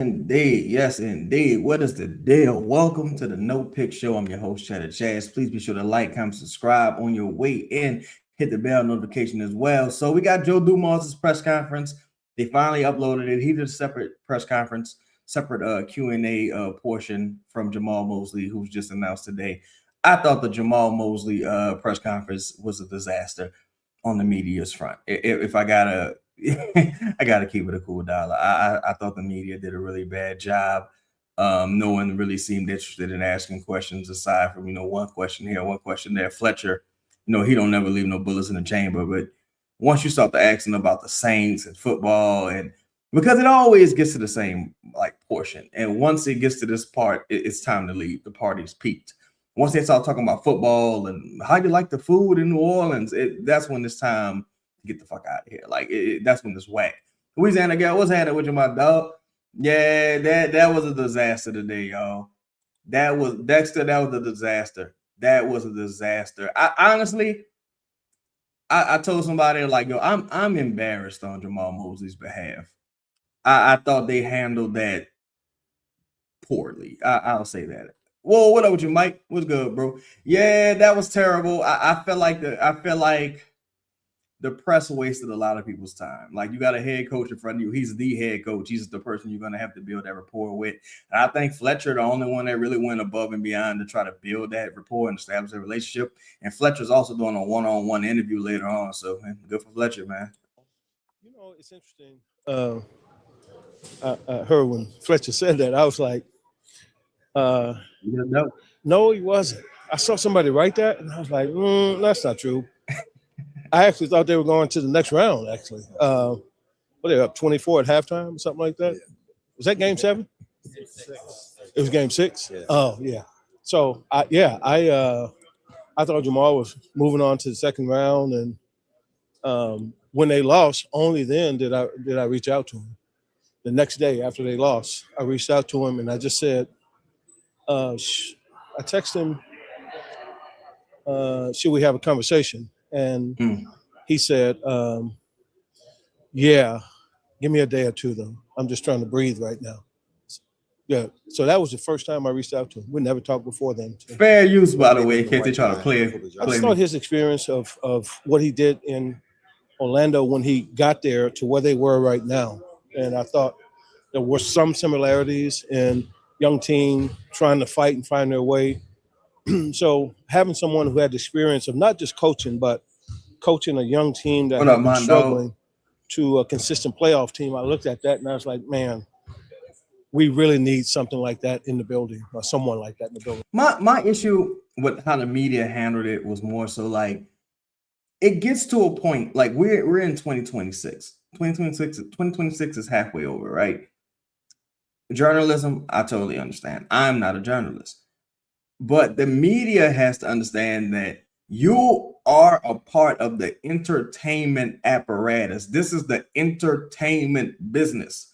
Indeed, yes, indeed. What is the deal? Welcome to the No Pick Show. I'm your host, chedda-chaz. Please be sure to like, comment, subscribe on your way in. Hit the bell notification as well. So we got Joe Dumars' press conference. They finally uploaded it. He did a separate press conference, separate Q&A portion from Jamahl Mosley, who's just announced today. I thought the Jamahl Mosley press conference was a disaster on the media's front. If I gotta, I gotta keep it a cool dollar. I thought the media did a really bad job. No one really seemed interested in asking questions aside from one question here, one question there. Fletcher, he don't never leave no bullets in the chamber. But once you start to asking about the Saints and football, and because it always gets to the same like portion, and once it gets to this part, it's time to leave. The party's peaked. Once they start talking about football and how you like the food in New Orleans, that's when it's time to get the fuck out of here. Like that's when it's whack. Louisiana girl, what's happening with you, my dog? Yeah, that was a disaster today, y'all. That was Dexter. That was a disaster. That was a disaster. I honestly, I told somebody like, yo, I'm embarrassed on Jamahl Mosley's behalf. I thought they handled that poorly. I'll say that. Whoa, what up with you, Mike? What's good, bro? Yeah, that was terrible. I felt like the press wasted a lot of people's time. Like, you got a head coach in front of you. He's the head coach. He's the person you're gonna have to build that rapport with. And I think Fletcher, the only one that really went above and beyond to try to build that rapport and establish a relationship. And Fletcher's also doing a one-on-one interview later on. So, man, good for Fletcher, man. It's interesting. I heard when Fletcher said that, I was like, no, he wasn't. I saw somebody write that, and I was like, that's not true. I actually thought they were going to the next round, actually. What, they were up 24 at halftime or something like that? Was that game 7? It was game 6? Yeah. Oh, yeah. So, I thought Jamahl was moving on to the second round, and when they lost, only then did I reach out to him. The next day after they lost, I reached out to him, and I just said, I texted him, should we have a conversation? And he said, yeah, give me a day or two, though. I'm just trying to breathe right now. Yeah, so that was the first time I reached out to him. We never talked before then. Fair use, by the way, in case they try to play. I just thought his experience of what he did in Orlando when he got there to where they were right now. And I thought there were some similarities in young team trying to fight and find their way. So having someone who had the experience of not just coaching, but coaching a young team that had been struggling to a consistent playoff team, I looked at that and I was like, man, we really need something like that in the building, or someone like that in the building. My issue with how the media handled it was more so like, it gets to a point, like we're in 2026. 2026 is halfway over, right? Journalism, I totally understand. I'm not a journalist. But the media has to understand that you are a part of the entertainment apparatus. This is the entertainment business,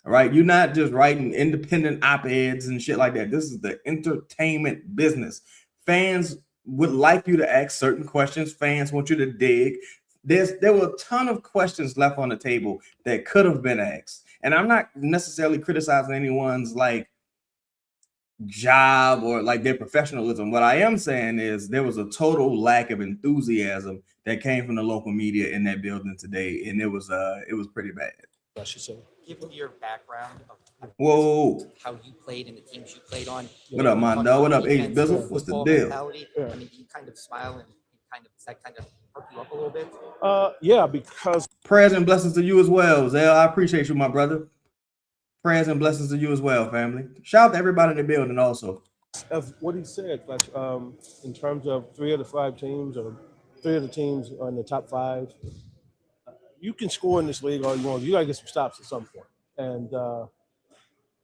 right? You're not just writing independent op-eds and shit like that. This is the entertainment business. Fans would like you to ask certain questions. Fans want you to dig. There were a ton of questions left on the table that could have been asked. And I'm not necessarily criticizing anyone's like job or like their professionalism. What I am saying is there was a total lack of enthusiasm that came from the local media in that building today, and it was pretty bad. I should say. Given your background of how you played and the teams you played on. What up, Mondo? What up, H Bizzle? What's the deal? Yeah. I mean, you kind of smile and does that kind of perk you up a little bit? Yeah, because prayers and blessings to you as well, Zell. I appreciate you, my brother. Prayers and blessings to you as well, family. Shout out to everybody in the building also. Of what he said, like, in terms of 3 of the 5 teams, or 3 of the teams are in the top 5, you can score in this league all you want. You got to get some stops at some point. And,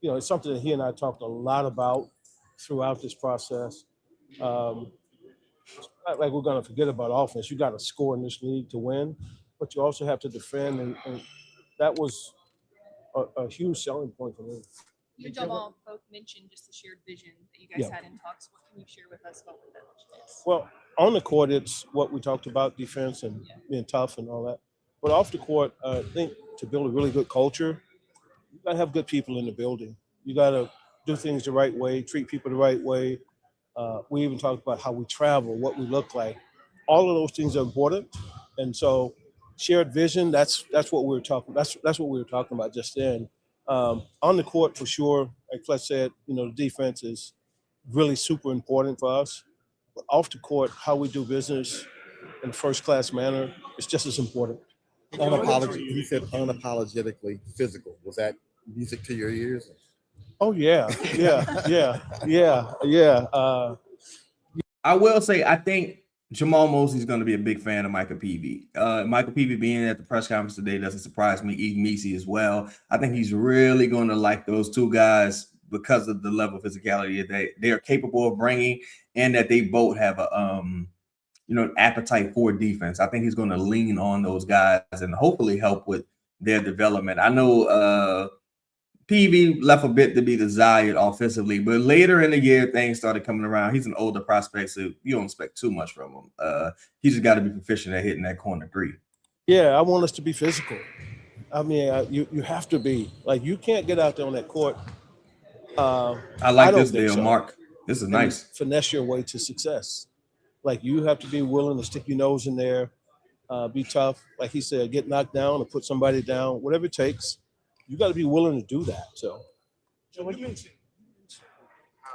it's something that he and I talked a lot about throughout this process. It's not like we're going to forget about offense. You got to score in this league to win, but you also have to defend. And that was a huge selling point for me. You and Jamahl both mentioned just the shared vision that you guys had in talks. What can you share with us about what that vision is? Well, on the court, it's what we talked about, defense and being tough and all that. But off the court, I think to build a really good culture, You got to have good people in the building. You got to do things the right way, treat people the right way. We even talked about how we travel, what we look like. All of those things are important. And so shared vision, that's what we were talking. That's what we were talking about just then. On the court, for sure, like Fletch said, the defense is really super important for us. But off the court, how we do business in a first-class manner is just as important. He said unapologetically physical. Was that music to your ears? Oh yeah. I will say, I think Jamahl Mosley is going to be a big fan of Michael Peavy. Michael Peavy being at the press conference today doesn't surprise me. Eve Meesey as well. I think he's really going to like those two guys because of the level of physicality that they are capable of bringing, and that they both have a appetite for defense. I think he's going to lean on those guys and hopefully help with their development. I know PV left a bit to be desired offensively, but later in the year, things started coming around. He's an older prospect, so you don't expect too much from him. He just got to be proficient at hitting that corner three. Yeah, I want us to be physical. I mean, you have to be. Like, you can't get out there on that court. I like this deal, Mark. This is nice. Finesse your way to success. Like, you have to be willing to stick your nose in there, be tough. Like he said, get knocked down or put somebody down, whatever it takes. You got to be willing to do that. So, Joe, you mentioned how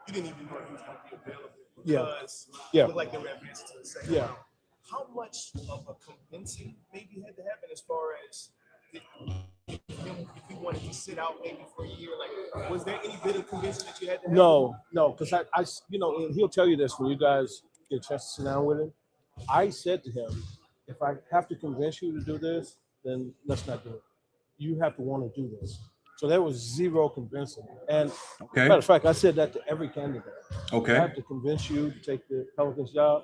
you didn't even know he was going to be available. Because it looked like they were advancing to the second Yeah. round. How much of a convincing maybe had to happen as far as if he wanted to sit out maybe for a year? Like, was there any bit of convincing that you had to have? No, because I and he'll tell you this when you guys get a chance to sit down with him. I said to him, if I have to convince you to do this, then let's not do it. You have to want to do this. So there was zero convincing. And matter of fact, I said that to every candidate. Okay. I have to convince you to take the Pelicans job.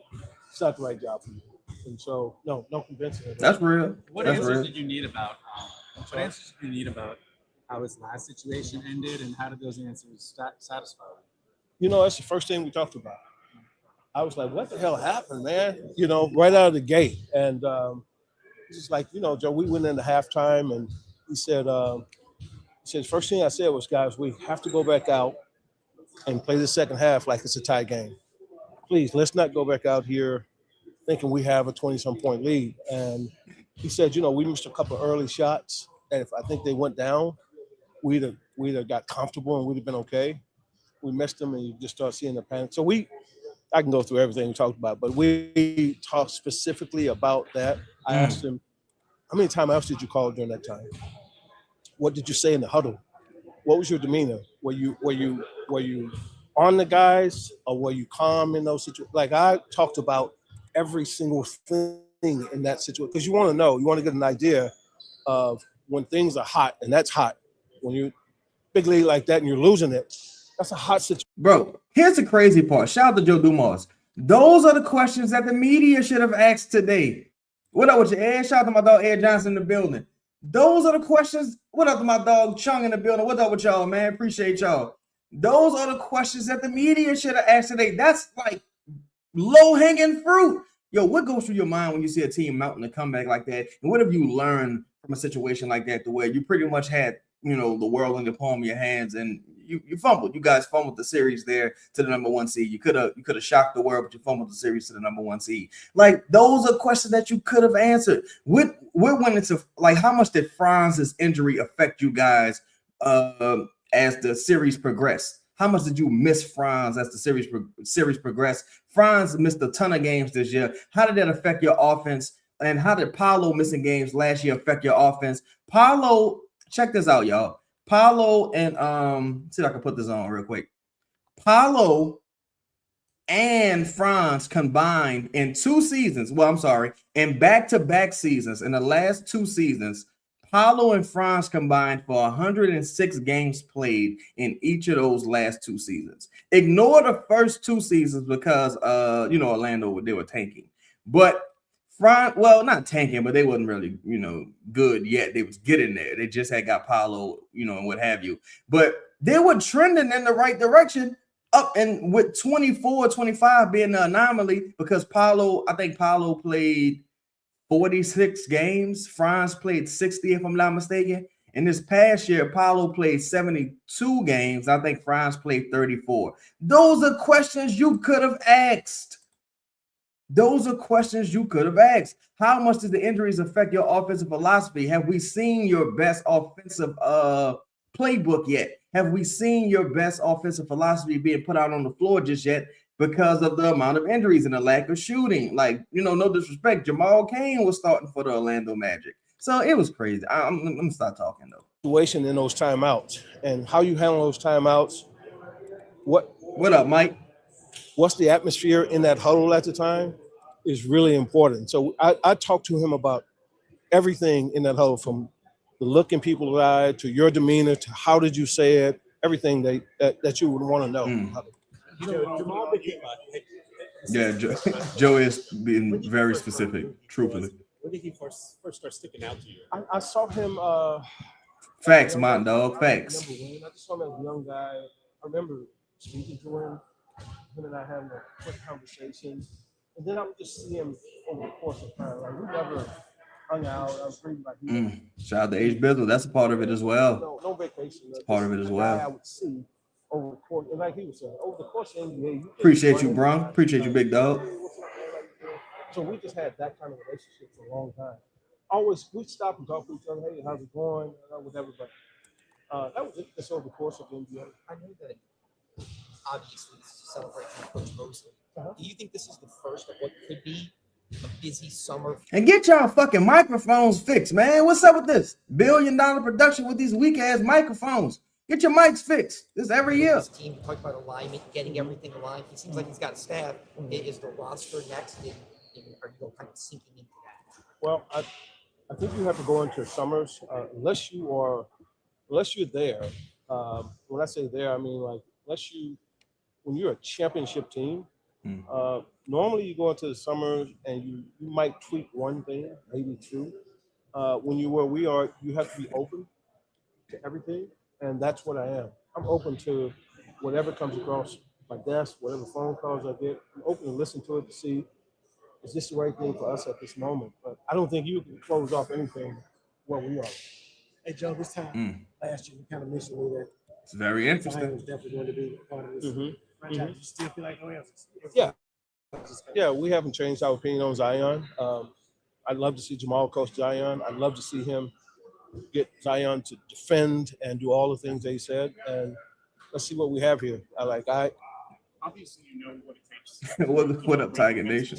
It's not the right job for you. And so, no convincing. That's real. What answers did you need about how his last situation ended, and how did those answers satisfy you? That's the first thing we talked about. I was like, what the hell happened, man? Right out of the gate. And it's just like, Joe, we went into halftime and he said, first thing I said was, guys, we have to go back out and play the second half like it's a tie game. Please, let's not go back out here thinking we have a 20-some point lead. And he said, we missed a couple of early shots. And if I think they went down, we'd have got comfortable and we'd have been okay. We missed them and you just start seeing the panic. So I can go through everything we talked about, but we talked specifically about that. I asked him, how many timeouts did you call during that time? What did you say in the huddle? What was your demeanor? Were you on the guys, or were you calm in those situations? Like, I talked about every single thing in that situation, because you want to get an idea of when things are hot, and that's hot. When you big league like that and you're losing it, that's a hot situation. Bro, here's the crazy part. Shout out to Joe Dumars. Those are the questions that the media should have asked today. What up with your Ed? Shout out to my dog Ed Johnson in the building. Those are the questions. What up to my dog Chung in the building? What up with y'all, man? Appreciate y'all. Those are the questions that the media should have asked today. That's like low-hanging fruit. Yo, what goes through your mind when you see a team mounting a comeback like that? And what have you learned from a situation like that, to where you pretty much had, the world in the palm of your hands, and you fumbled. You guys fumbled the series there to the number 1 seed. You could have shocked the world, but you fumbled the series to the number 1 seed. Like, those are questions that you could have answered. We're when it's like, how much did Franz's injury affect you guys as the series progressed? How much did you miss Franz as the series progressed? Franz missed a ton of games this year. How did that affect your offense? And how did Paolo missing games last year affect your offense? Paolo, check this out, y'all. Paolo and see if I can put this on real quick. Paolo and Franz combined in 2 seasons. Well, I'm sorry, in back-to-back seasons, in the last 2 seasons, Paolo and Franz combined for 106 games played in each of those last 2 seasons. Ignore the first 2 seasons because Orlando, they were tanking. But Franz, well, not tanking, but they wasn't really, good yet. They was getting there. They just had got Paolo, and what have you. But they were trending in the right direction, up, and with 24, 25 being the anomaly, because I think Paolo played 46 games. Franz played 60, if I'm not mistaken. In this past year, Apollo played 72 games. I think Franz played 34. Those are questions you could have asked. Those are questions you could have asked. How much did the injuries affect your offensive philosophy? Have we seen your best offensive playbook yet? Have we seen your best offensive philosophy being put out on the floor just yet because of the amount of injuries and the lack of shooting? Like, no disrespect, Jamal Cain was starting for the Orlando Magic. So it was crazy. I'm going to start talking, though. Situation in those timeouts and how you handle those timeouts. What up, Mike? What's the atmosphere in that huddle at the time is really important. So I talked to him about everything in that huddle, from the look in people's eyes to your demeanor to how did you say it, everything that you would want to know. Jamal became Joe is being very specific, truthfully. When did he first start sticking out to you? I saw him. Facts, my dog. Facts. I just saw him as a young guy. I remember speaking to him. Him and I having a quick conversation, and then I would just see him over the course of time. Like, we never hung out. I was pretty like, Shout out to H Bizzle. That's a part of it as well. No vacation. It's part of it as well. I would see over the course, and like he was saying, over the course of NBA. Appreciate you, bro. Appreciate you, big dog. So we just had that kind of relationship for a long time. Always, we'd stop and talk to each other. Hey, how's it going? Whatever. But that was it. Just over the course of the NBA. I know that obviously this is a celebration of Coach Mosley. Do you think this is the first of what could be a busy summer? And get y'all fucking microphones fixed, man. What's up with this? $1 billion production with these weak ass microphones. Get your mics fixed. This is every year. This team talked about alignment, getting everything aligned. He seems like he's got a staff. Is the roster next? Are you kind of sinking into that? Well, I think you have to go into summers unless you're there. When I say there, I mean like when you're a championship team. Normally you go into the summers and you might tweak one thing, maybe two. When you're where we are, you have to be open to everything, and that's what I am. I'm open to whatever comes across my desk, whatever phone calls I get. I'm open to listen to it to see, is this the right thing for us at this moment? But I don't think you can close off anything where we are. Hey, Joe, this time last year, you kind of mentioned me that It's very interesting. Zion was definitely going to be part of this franchise. You still feel like, Yeah, we haven't changed our opinion on Zion. I'd love to see Jamahl coach Zion. I'd love to see him get Zion to defend and do all the things they said. And let's see what we have here. Obviously, you know what it takes. What up, Tiger Nation?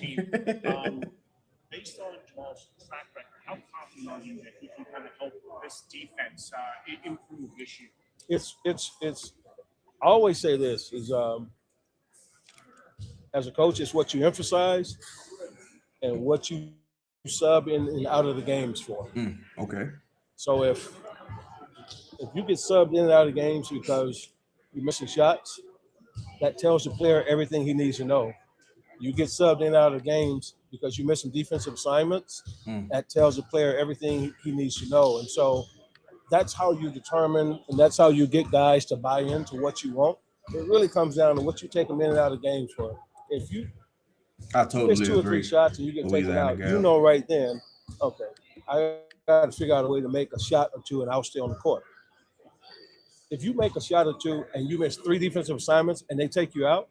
Based on Jamal's track record, how confident are you that he can kind of help this defense improve this year? It's. I always say this is as a coach, it's what you emphasize and what you sub in and out of the games for. Okay. So if you get subbed in and out of games because you're missing shots, that tells the player everything he needs to know. You get subbed in and out of games because you're missing defensive assignments, that tells the player everything he needs to know. And so that's how you determine, and that's how you get guys to buy into what you want. It really comes down to what you take them in and out of games for. If you miss 2 or 3 shots and you get taken out, you know right then, okay, I got to figure out a way to make a shot or two and I'll stay on the court. If you make a shot or two and you miss 3 defensive assignments and they take you out,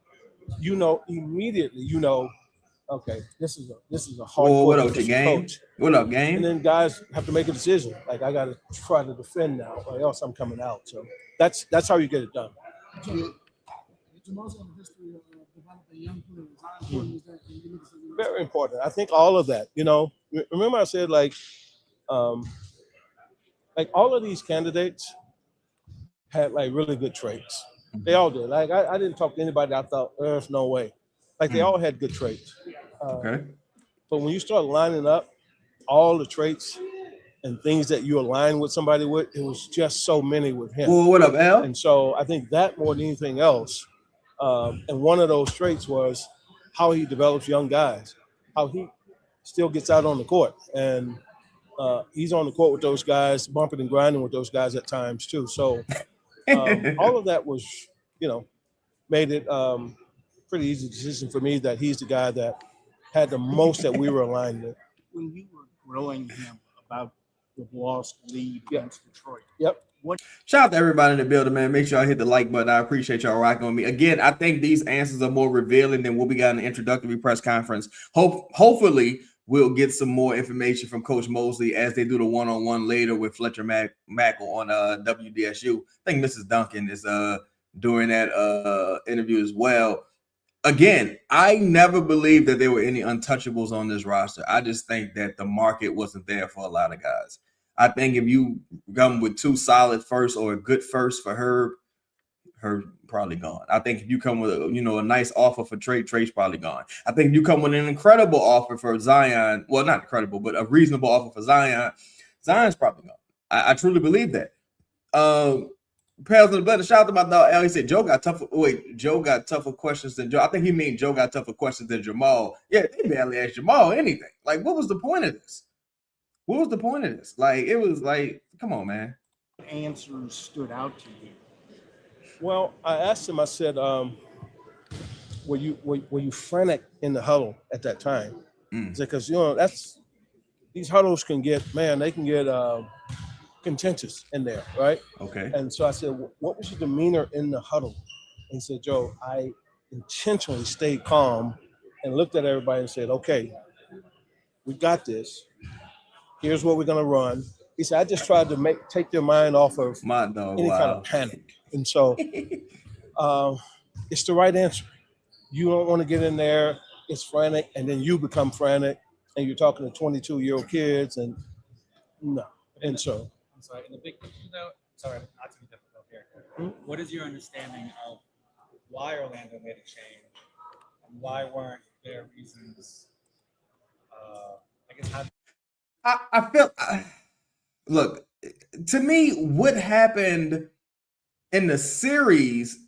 you know immediately, okay, this is a hard what up, game? Coach. What up, game? And then guys have to make a decision. Like, I got to try to defend now, or else I'm coming out. So that's how you get it done. Jamal's got a history of developing young players. How important is that? Very important. I think all of that. Remember I said like all of these candidates had like really good traits. They all did. Like I didn't talk to anybody that I thought there's no way. Like they all had good traits. Okay. But when you start lining up all the traits and things that you align with somebody with, it was just so many with him. Well, what up, Al? And so I think that more than anything else, and one of those traits was how he develops young guys, how he still gets out on the court. And he's on the court with those guys, bumping and grinding with those guys at times too. So all of that was, made it pretty easy decision for me that he's the guy that had the most that we were aligned with. When you were grilling him about the lost lead against Detroit. Yep. Shout out to everybody in the building, man. Make sure I hit the like button. I appreciate y'all rocking with me. Again, I think these answers are more revealing than what we got in the introductory press conference. Hopefully, we'll get some more information from Coach Mosley as they do the one-on-one later with Fletcher Mackle on WDSU. I think Mrs. Duncan is doing that interview as well. Again, I never believed that there were any untouchables on this roster. I just think that the market wasn't there for a lot of guys. I think if you come with 2 solid first or a good first for Herb probably gone. I think if you come with a nice offer for Trey's probably gone. I think if you come with an incredible offer for Zion, well, not incredible, but a reasonable offer for Zion's probably gone. I truly believe that. Pals in the blood. Shout out to my dog L. He said Joe got tougher questions than Joe. I think he mean Joe got tougher questions than Jamahl. Yeah, they barely asked Jamahl anything. Like, what was the point of this? What was the point of this? Like, it was like, come on, man. Answers stood out to you. Well, I asked him, I said, were you frantic in the huddle at that time? Because, these huddles can get contentious in there, right? Okay. And so I said, what was your demeanor in the huddle? And he said, Joe, I intentionally stayed calm and looked at everybody and said, okay, we got this. Here's what we're going to run. He said, I just tried to take your mind off of any kind of panic. And so it's the right answer. You don't want to get in there. It's frantic. And then you become frantic and you're talking to 22-year-old kids and no. And so. I'm sorry. In the big picture, though, sorry, not to be difficult here. What is your understanding of why Orlando made a change and why weren't there reasons? I guess how. I felt, look, to me, what happened in the series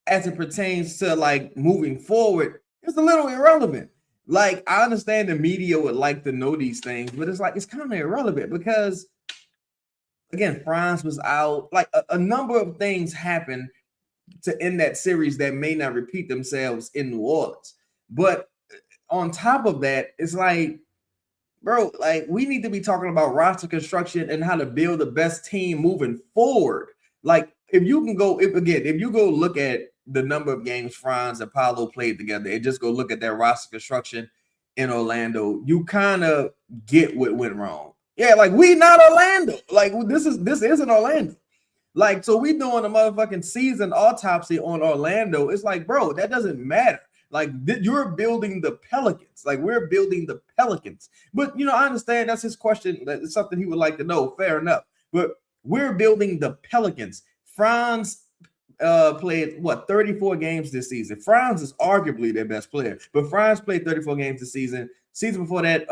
as it pertains to like moving forward is a little irrelevant. Like, I understand the media would like to know these things, but it's like, it's kind of irrelevant because, again, Franz was out. Like, a number of things happened to end that series that may not repeat themselves in New Orleans. But on top of that, it's like, bro, like, we need to be talking about roster construction and how to build the best team moving forward. Like, if you go look at the number of games Franz and Paolo played together and just go look at their roster construction in Orlando, you kind of get what went wrong. Yeah, like, we not Orlando. Like, this isn't Orlando. Like, so we doing a motherfucking season autopsy on Orlando. It's like, bro, that doesn't matter. Like, you're building the Pelicans. Like, we're building the Pelicans. But, I understand that's his question. That's something he would like to know. Fair enough. But we're building the Pelicans. Franz played, 34 games this season. Franz is arguably their best player. But Franz played 34 games this season. Season before that,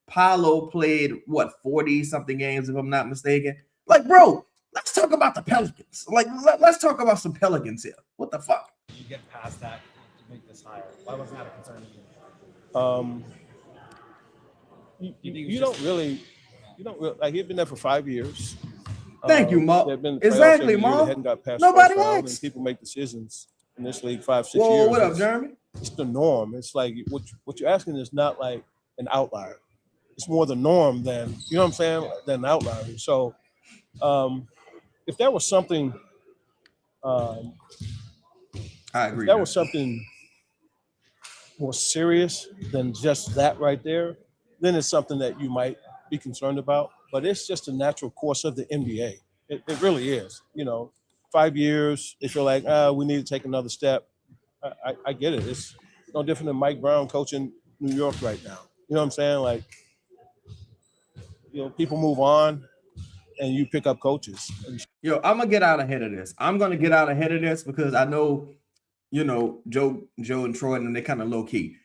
Paolo played, 40-something games, if I'm not mistaken. Like, bro, let's talk about the Pelicans. Like, let's talk about some Pelicans here. What the fuck? You get past that to make this higher. Why wasn't that a concern to you? You don't really, like, he's been there for 5 years. Thank you, Mark. Exactly, Mark. Nobody asked. People make decisions in this league 5-6 Whoa, years. what up, Jeremy? It's the norm. It's like what you're asking is not like an outlier. It's more the norm than, you know what I'm saying, than an outlier. So if there was something, I agree. If there was something more serious than just that right there, then it's something that you might be concerned about. But it's just a natural course of the NBA. It really is. 5 years, they feel like, we need to take another step. I get it. It's no different than Mike Brown coaching New York right now. You know what I'm saying? Like, people move on and you pick up coaches. I'm going to get out ahead of this. I'm going to get out ahead of this because I know, Joe and Troy, and they kind of low key.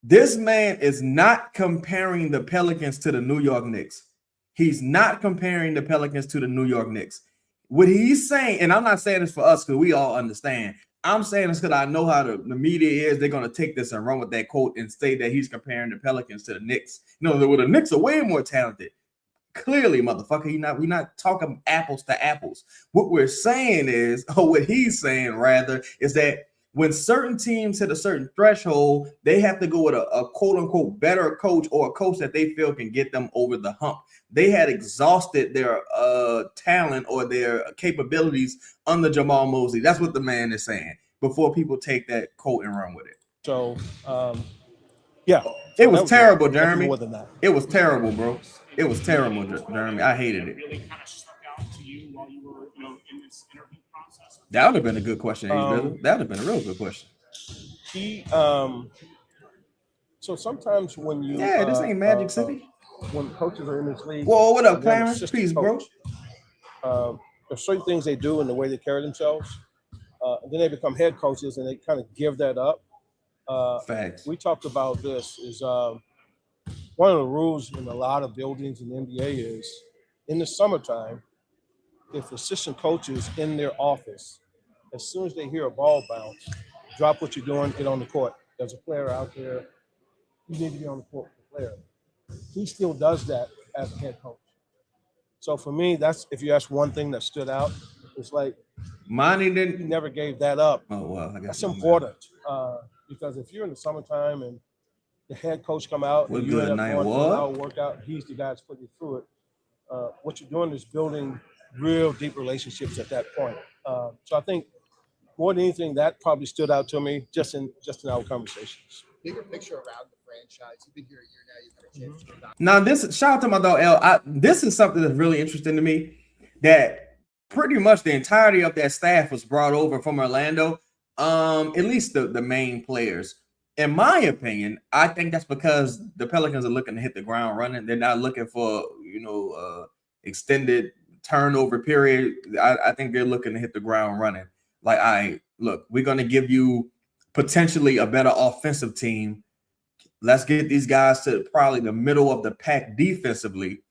This man is not comparing the Pelicans to the New York Knicks. He's not comparing the Pelicans to the New York Knicks. What he's saying, and I'm not saying this for us because we all understand. I'm saying this because I know how the media is. They're going to take this and run with that quote and say that he's comparing the Pelicans to the Knicks. The Knicks are way more talented. Clearly, motherfucker, we're not talking apples to apples. What we're saying is, or what he's saying rather, is that When certain teams hit a certain threshold, they have to go with a quote unquote better coach or a coach that they feel can get them over the hump. They had exhausted their talent or their capabilities under Jamahl Mosley. That's what the man is saying before people take that quote and run with it. So, yeah. It was terrible, Jeremy. More than that. It was terrible, bro. It was terrible, Jeremy. I hated it. Really kind of stuck out to you while you were, in this interview process? That would have been a good question, that would have been a real good question. He, so sometimes when you, this ain't Magic City. When coaches are in this league. Whoa, what up, Clarence? Peace, bro. There's certain things they do in the way they carry themselves. And then they become head coaches and they kind of give that up. Facts. We talked about this is one of the rules in a lot of buildings in the NBA is in the summertime, if assistant coaches in their office, as soon as they hear a ball bounce, drop what you're doing, get on the court. There's a player out there. You need to be on the court with the player. He still does that as a head coach. So for me, that's, if you ask one thing that stood out, it's like Monty he never gave that up. Oh, well, that's important. Because if you're in the summertime and the head coach come out and you end up going to an hour workout, he's the guy that's putting you through it. What you're doing is building real deep relationships at that point. So I think more than anything, that probably stood out to me just in our conversations. Bigger picture around the franchise. You've been here a year now. You've had a chance to Now, this, shout out to my dog L. This is something that's really interesting to me, that pretty much the entirety of that staff was brought over from Orlando, at least the main players. In my opinion, I think that's because the Pelicans are looking to hit the ground running. They're not looking for, extended turnover period. I think they're looking to hit the ground running. Like, look, we're going to give you potentially a better offensive team. Let's get these guys to probably the middle of the pack defensively.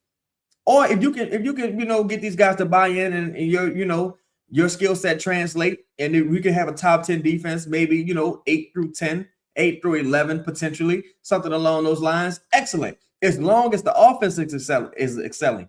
Or if you can, get these guys to buy in and your skill set translate, and then we can have a top 10 defense, maybe, 8 through 10, 8 through 11, potentially, something along those lines. Excellent. As long as the offense is excelling.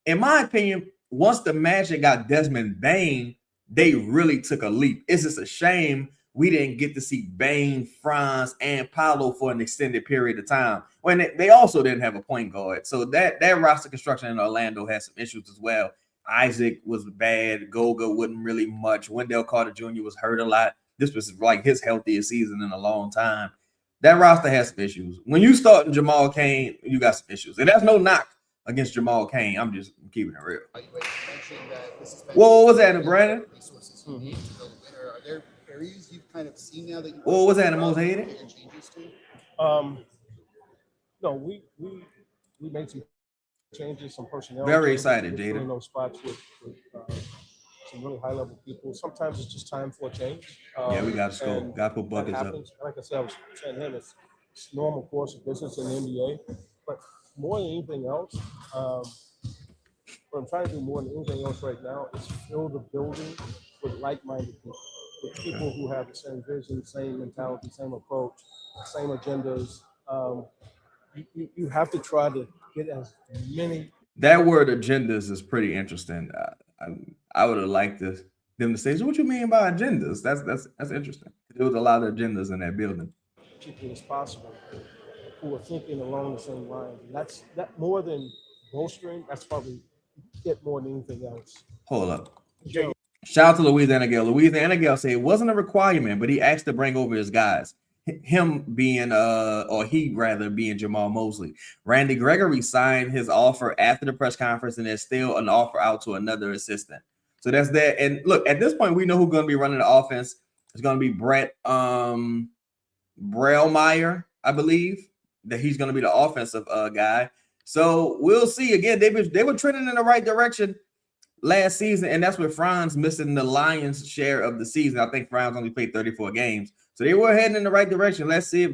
In my opinion, once the Magic got Desmond Bane, they really took a leap. It's just a shame we didn't get to see Bane, Franz, and Paolo for an extended period of time. When they also didn't have a point guard. So that roster construction in Orlando had some issues as well. Isaac was bad. Goga wasn't really much. Wendell Carter Jr. was hurt a lot. This was like his healthiest season in a long time. That roster has some issues. When you start in Jamal Cain, you got some issues. And that's no knock against Jamal Cain. I'm just keeping it real. Whoa, what's that, Brandon? Are there areas you've kind of seen now that you what's that, the most hated? No, we made some changes, some personnel. Very excited, Jada. In those spots with some really high level people. Sometimes it's just time for a change. We got to scope. Got to put buckets up. Like I said, I was saying to him, it's normal course of business in the NBA. But more than anything else, what I'm trying to do more than anything else right now is fill the building with like-minded people, with people who have the same vision, same mentality, same approach, same agendas. You have to try to get as many. That word agendas is pretty interesting. I would have liked them to say, so what you mean by agendas? That's interesting. There was a lot of agendas in that building. People as possible who are thinking along the same lines. And that more than bolstering, that's probably it more than anything else. Hold up. Shout out to Louisiana Gale. Louisiana Gale said it wasn't a requirement, but he asked to bring over his guys. Him being he being Jamahl Mosley. Randy Gregory signed his offer after the press conference, and there's still an offer out to another assistant. So that's that. And look, at this point, we know who's going to be running the offense. It's going to be Brett Braillemeyer, I believe, that he's going to be the offensive guy. So we'll see. Again, they were trending in the right direction last season, and that's with Franz missing the Lions' share of the season. I think Franz only played 34 games. So they were heading in the right direction. Let's see if,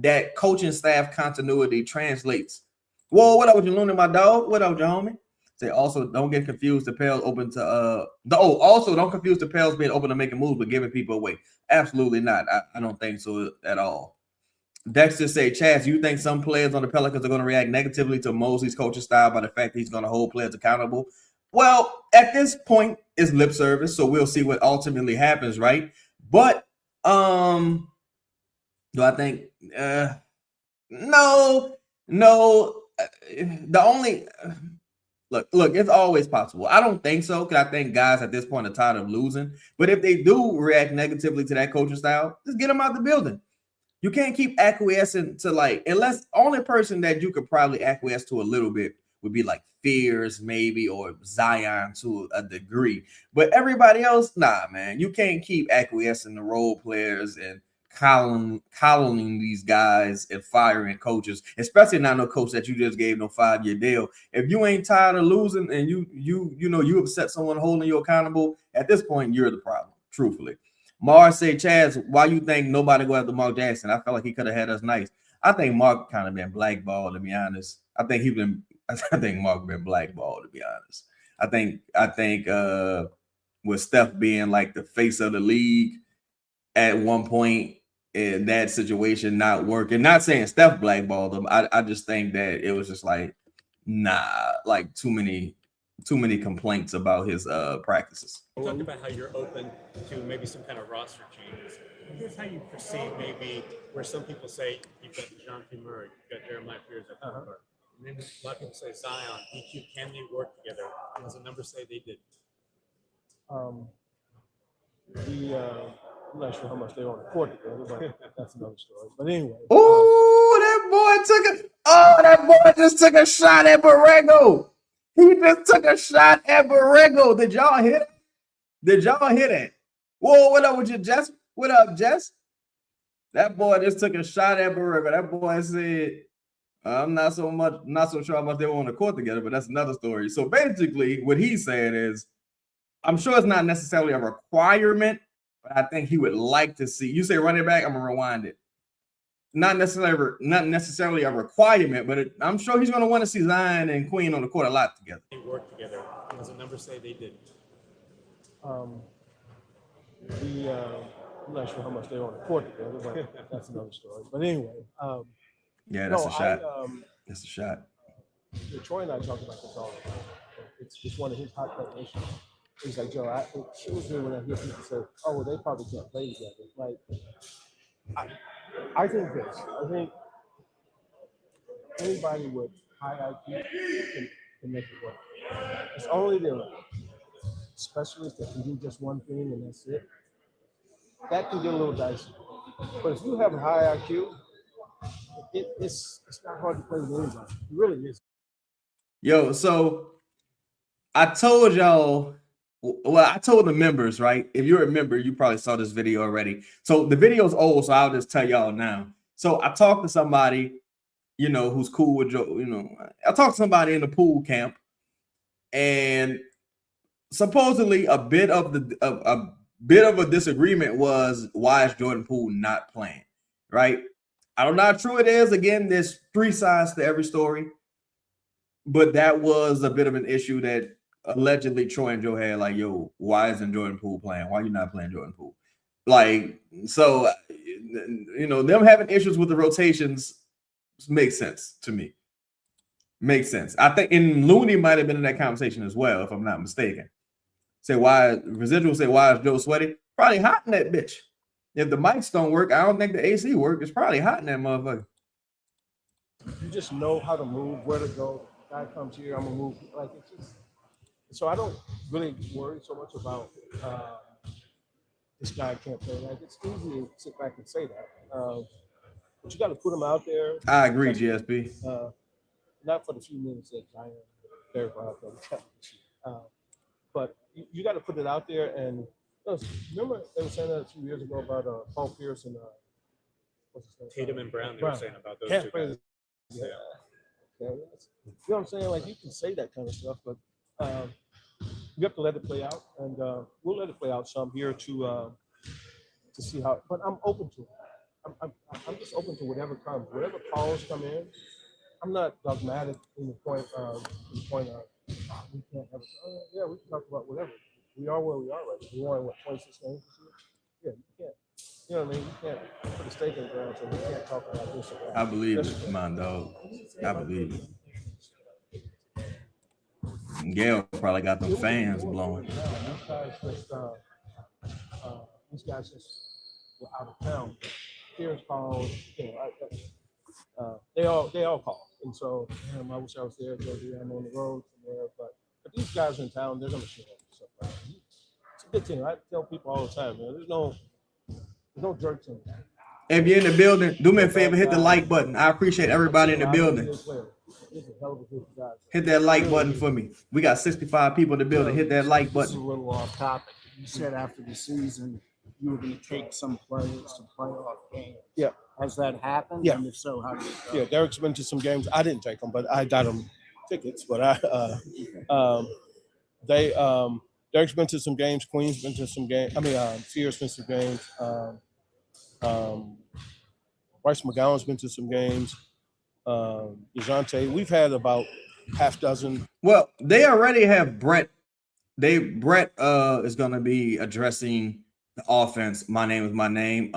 that coaching staff continuity translates. Whoa, what up with you, Luna, my dog? What up, your homie? Say also, don't get confused. The PELS open to also don't confuse the PELS being open to making moves but giving people away. Absolutely not. I don't think so at all. Dexter say, Chaz, you think some players on the Pelicans are going to react negatively to Mosley's coaching style by the fact that he's going to hold players accountable? Well, at this point, it's lip service, so we'll see what ultimately happens, right? But Do I think? No. The only look, it's always possible. I don't think so because I think guys at this point are tired of losing. But if they do react negatively to that coaching style, just get them out the building. You can't keep acquiescing to unless only person that you could probably acquiesce to a little bit would be like Fears maybe or Zion to a degree. But everybody else, nah, man, you can't keep acquiescing to role players and collaring these guys and firing coaches, especially not no coach that you just gave no 5-year deal. If you ain't tired of losing and you upset someone holding you accountable, at this point you're the problem, truthfully. Mars say, Chaz, why you think nobody go after Mark Jackson? I felt like he could have had us nice. I think Mark kind of been blackballed, to be honest. I think Mark been blackballed, to be honest. I think with Steph being like the face of the league at one point in that situation not working. Not saying Steph blackballed him. I just think that it was just like, nah, like too many complaints about his practices. You talked about how you're open to maybe some kind of roster changes. Here's how you perceive maybe where some people say you've got John P. Murray, you've got Jeremiah Fears at and then a lot of people say Zion, EQ, can they work together? Does the numbers say they did? I'm not sure how much they on the court together, but that's another story. But anyway. That boy just took a shot at Borrego. He just took a shot at Borrego. Did y'all hit it? Whoa, what up with you, Jess? What up, Jess? That boy just took a shot at Borrego. That boy said, I'm not so sure how much they were on the court together, but that's another story. So basically, what he's saying is, I'm sure it's not necessarily a requirement, but I think he would like to see. You say running back, I'm gonna rewind it. Not necessarily a requirement, but I'm sure he's gonna want to see Zion and Queen on the court a lot together. They work together. Does the numbers say they did? I'm not sure how much they were on the court together, but that's another story. But anyway. That's a shot. That's a shot. Troy and I talk about this all the time. It's just one of his hot button issues. He's like, Joe, it kills me when I hear people say, oh, well, they probably can't play together. Like, I think this. I think anybody with high IQ can make it work. It's only them, specialists that can do just one thing and that's it. That can get a little dicey. But if you have a high IQ, it's not hard to play with anybody. It really is. Yo, so I told y'all, I told the members, right? If you're a member, you probably saw this video already. So the video's old, so I'll just tell y'all now. So I talked to somebody, who's cool with Joe, I talked to somebody in the pool camp, and supposedly a bit of a disagreement was, why is Jordan Poole not playing, right? I don't know how true it is. Again, there's 3 sides to every story, but that was a bit of an issue that allegedly Troy and Joe had. Like, yo, why isn't Jordan Poole playing? Why are you not playing Jordan Poole? Like, so, them having issues with the rotations makes sense to me. Makes sense. I think, and Looney might have been in that conversation as well, if I'm not mistaken. Residual say, why is Joe sweaty? Probably hot in that bitch. If the mics don't work, I don't think the AC work. It's probably hot in that motherfucker. You just know how to move, where to go. Guy comes here, I'm gonna move. Like, it's just. So I don't really worry so much about this guy can't play. Like, it's easy to sit back and say that, but you got to put him out there. I agree, GSP. Not for the few minutes that I am very proud of. But you got to put it out there. And remember they were saying that a few years ago about Paul Pierce and what's his name? Tatum and Brown. They were saying about those two guys. Yeah. You know what I'm saying? Like, you can say that kind of stuff, but you have to let it play out, and we'll let it play out some here to see how. But I'm open to it. I'm just open to whatever comes, whatever calls come in. I'm not dogmatic in the point of we can't have. Yeah, we can talk about whatever. We are where we are right now. We won 26 games this year. Yeah, you can't. You know what I mean? You can't put a stake in the ground, so we can't talk about this or that. I believe it. Come on, dog. I believe it. Gail probably got them fans blowing. These guys just were out of town. Peers called, you know, they all call, and so I wish I was there. I'm on the road somewhere, but these guys in town, they're gonna show up. So, it's a good team. I tell people all the time, man. There's no jerks in there. If you're in the building, do me a favor, hit the like button. I appreciate everybody in the building. Hit that like button for me. We got 65 people in the building. Hit that like This is a button. little off topic. You said after the season you were going to take some players to playoff games. Yeah. Has that happened? Yeah. And if so, how did it go? Yeah, Derek's been to some games. I didn't take them, but I got them tickets. But Derek's been to some games. Queen's been to some games. Fear's been to some games. Bryce McGowan's been to some games. DeJounte, we've had about half dozen. Well, they already have Brett. Brett is gonna be addressing the offense. My name is my name.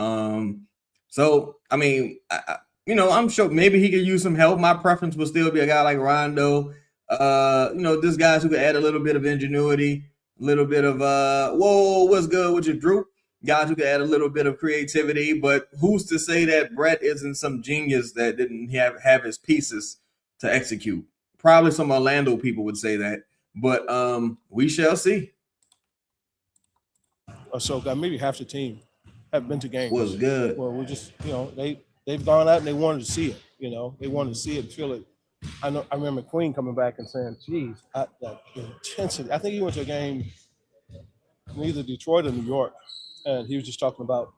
So I mean, I'm sure maybe he could use some help. My preference would still be a guy like Rondo. This guys who could add a little bit of ingenuity, a little bit of whoa, what's good with your Drew? Guys who could add a little bit of creativity, but who's to say that Brett isn't some genius that didn't have his pieces to execute? Probably some Orlando people would say that, but we shall see. So maybe half the team have been to games. Was good. Well, we're just, they've gone out and they wanted to see it. They wanted to see it, feel it. I remember Queen coming back and saying, "Geez, that intensity." I think he went to a game in either Detroit or New York, and he was just talking about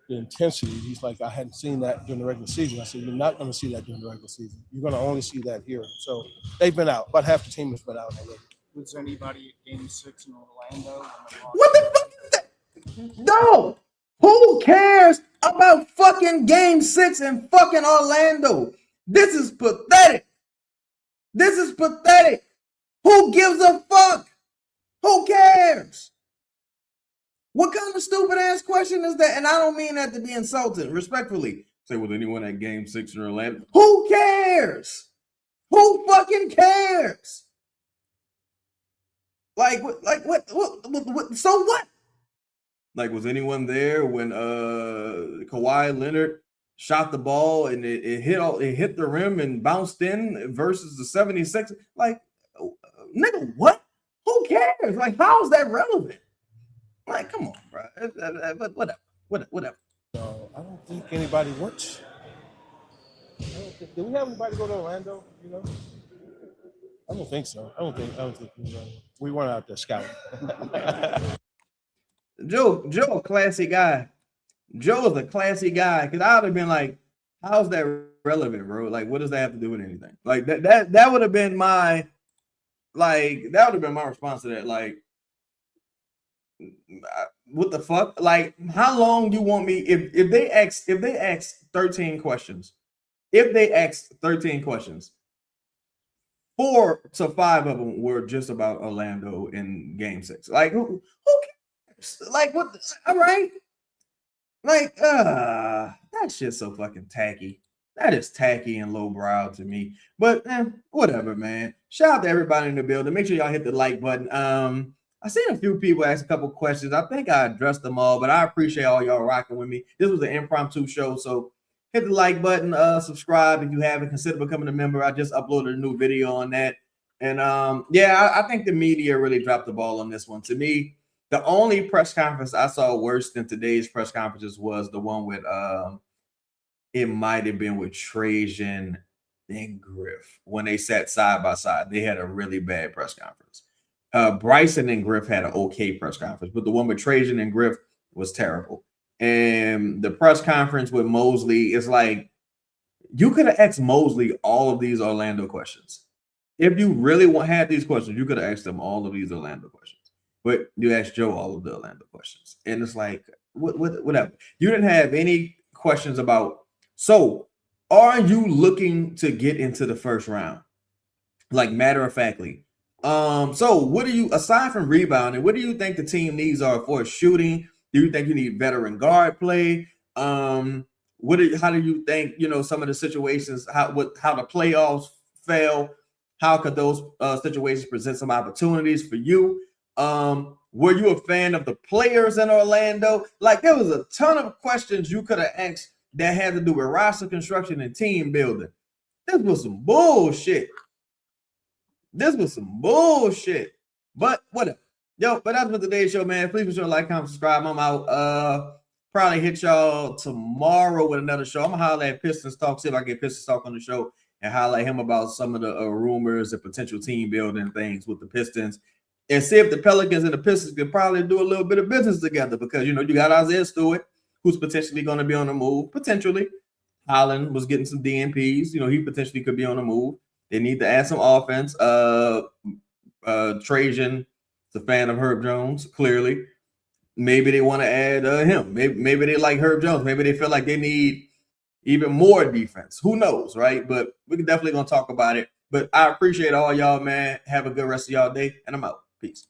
the intensity. He's like, "I hadn't seen that during the regular season." I said, "You're not going to see that during the regular season. You're going to only see that here." So they've been out. About half the team has been out already. Was anybody at Game 6 in Orlando? What the fuck is that? No, who cares about fucking Game 6 in fucking Orlando? This is pathetic. This is pathetic. Who gives a fuck? Who cares? What kind of stupid ass question is that? And I don't mean that to be insulting, respectfully. Say, was anyone at Game 6 in Orlando? Who cares? Who fucking cares? Like what? So what? Like, was anyone there when Kawhi Leonard shot the ball and it hit the rim and bounced in versus the 76ers? Like, nigga, what? Who cares? Like, how is that relevant? Like, come on, bro. But whatever. No, I don't think anybody went. Did we have anybody go to Orlando? I don't think so. I don't think we weren't out there scouting. Joe, a classy guy. Joe is a classy guy, because I would have been like, how's that relevant, bro? Like, what does that have to do with anything? Like that would have been my response to that. Like, what the fuck? Like, how long you want me if they ask 13 questions, 4 to 5 of them were just about Orlando in Game 6. Like, who cares? Like, what? All right. Like, that shit's so fucking tacky. That is tacky and lowbrow to me. But whatever, man. Shout out to everybody in the building. Make sure y'all hit the like button. I seen a few people ask a couple questions. I think I addressed them all, but I appreciate all y'all rocking with me. This was an impromptu show, so hit the like button, subscribe if you haven't. Consider becoming a member. I just uploaded a new video on that. And I think the media really dropped the ball on this one. To me, the only press conference I saw worse than today's press conferences was the one with it might have been with Trajan and Griff when they sat side by side. They had a really bad press conference. Bryson and Griff had an okay press conference, but the one with Trajan and Griff was terrible. And the press conference with Mosley is like, you could have asked Mosley all of these Orlando questions. If you really had these questions, you could have asked them all of these Orlando questions. But you asked Joe all of the Orlando questions. And it's like, whatever. You didn't have any questions about, so are you looking to get into the first round? Like, matter of factly. So what do you, aside from rebounding, what do you think the team needs are for shooting? Do you think you need veteran guard play? How do you think, some of the situations, how the playoffs fail? How could those situations present some opportunities for you? Were you a fan of the players in Orlando? Like, there was a ton of questions you could have asked that had to do with roster construction and team building. This was some bullshit. This was some bullshit. But whatever. Yo, but that's for today's show, man. Please be sure to like, comment, subscribe. I'm out. Probably hit y'all tomorrow with another show. I'm gonna holler at Pistons Talk, see if I can get Pistons Talk on the show and highlight him about some of the rumors and potential team building things with the Pistons, and see if the Pelicans and the Pistons could probably do a little bit of business together, because you know you got Isaiah Stewart, who's potentially going to be on the move. Potentially, Holland was getting some DNPs. You know, he potentially could be on the move. They need to add some offense. Trajan is a fan of Herb Jones, clearly. Maybe they want to add him. Maybe they like Herb Jones. Maybe they feel like they need even more defense. Who knows, right? But we're definitely going to talk about it. But I appreciate all y'all, man. Have a good rest of y'all day, and I'm out. Peace.